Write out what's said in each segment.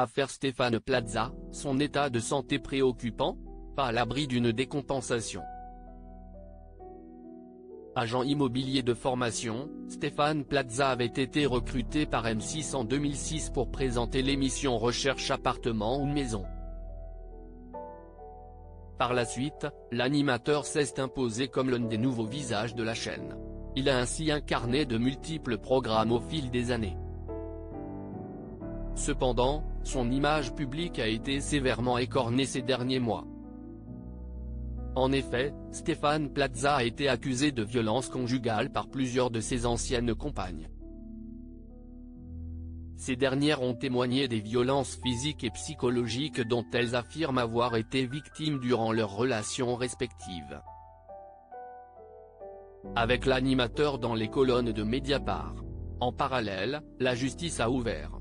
Affaire Stéphane Plaza, son état de santé préoccupant, pas à l'abri d'une décompensation. Agent immobilier de formation, Stéphane Plaza avait été recruté par M6 en 2006 pour présenter l'émission Recherche appartement ou maison. Par la suite, l'animateur s'est imposé comme l'un des nouveaux visages de la chaîne. Il a ainsi incarné de multiples programmes au fil des années. Cependant, son image publique a été sévèrement écornée ces derniers mois. En effet, Stéphane Plaza a été accusé de violence conjugale par plusieurs de ses anciennes compagnes. Ces dernières ont témoigné des violences physiques et psychologiques dont elles affirment avoir été victimes durant leurs relations respectives. Avec l'animateur dans les colonnes de Mediapart. En parallèle, la justice a ouvert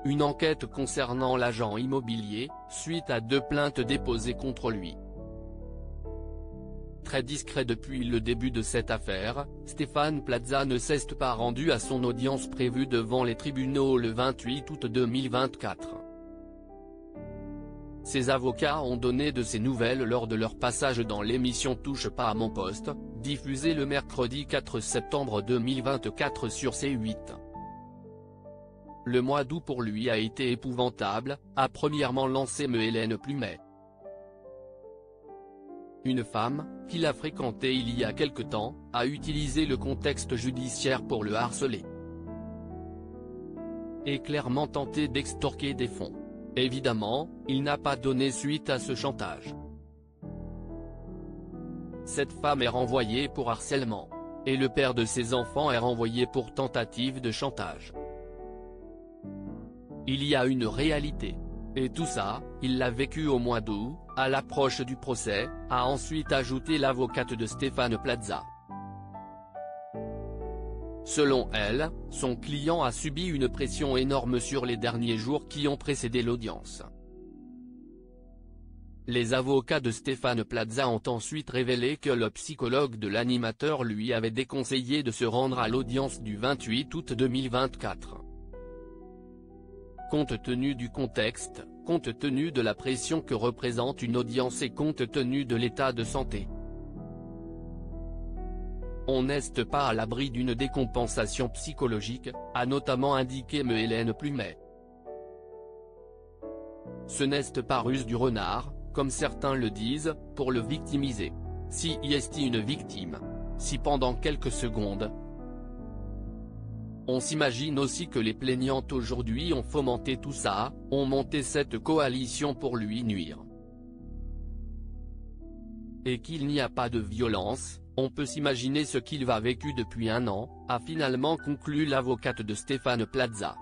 une enquête concernant l'agent immobilier, suite à 2 plaintes déposées contre lui. Très discret depuis le début de cette affaire, Stéphane Plaza ne s'est pas rendu à son audience prévue devant les tribunaux le 28 août 2024. Ses avocats ont donné de ses nouvelles lors de leur passage dans l'émission Touche pas à mon poste, diffusée le mercredi 4 septembre 2024 sur C8. Le mois d'août pour lui a été épouvantable, a premièrement lancé Hélène Plumet. Une femme, qu'il a fréquentée il y a quelque temps, a utilisé le contexte judiciaire pour le harceler. Et clairement tenté d'extorquer des fonds. Évidemment, il n'a pas donné suite à ce chantage. Cette femme est renvoyée pour harcèlement. Et le père de ses enfants est renvoyé pour tentative de chantage. Il y a une réalité. Et tout ça, il l'a vécu au mois d'août, à l'approche du procès, a ensuite ajouté l'avocate de Stéphane Plaza. Selon elle, son client a subi une pression énorme sur les derniers jours qui ont précédé l'audience. Les avocats de Stéphane Plaza ont ensuite révélé que le psychologue de l'animateur lui avait déconseillé de se rendre à l'audience du 28 août 2024. Compte tenu du contexte, compte tenu de la pression que représente une audience et compte tenu de l'état de santé. On n'est pas à l'abri d'une décompensation psychologique, a notamment indiqué Hélène Plumet. Ce n'est pas ruse du renard, comme certains le disent, pour le victimiser. Si est une victime. Si pendant quelques secondes. On s'imagine aussi que les plaignantes aujourd'hui ont fomenté tout ça, ont monté cette coalition pour lui nuire. Et qu'il n'y a pas de violence, on peut s'imaginer ce qu'il a vécu depuis 1 an, a finalement conclu l'avocate de Stéphane Plaza.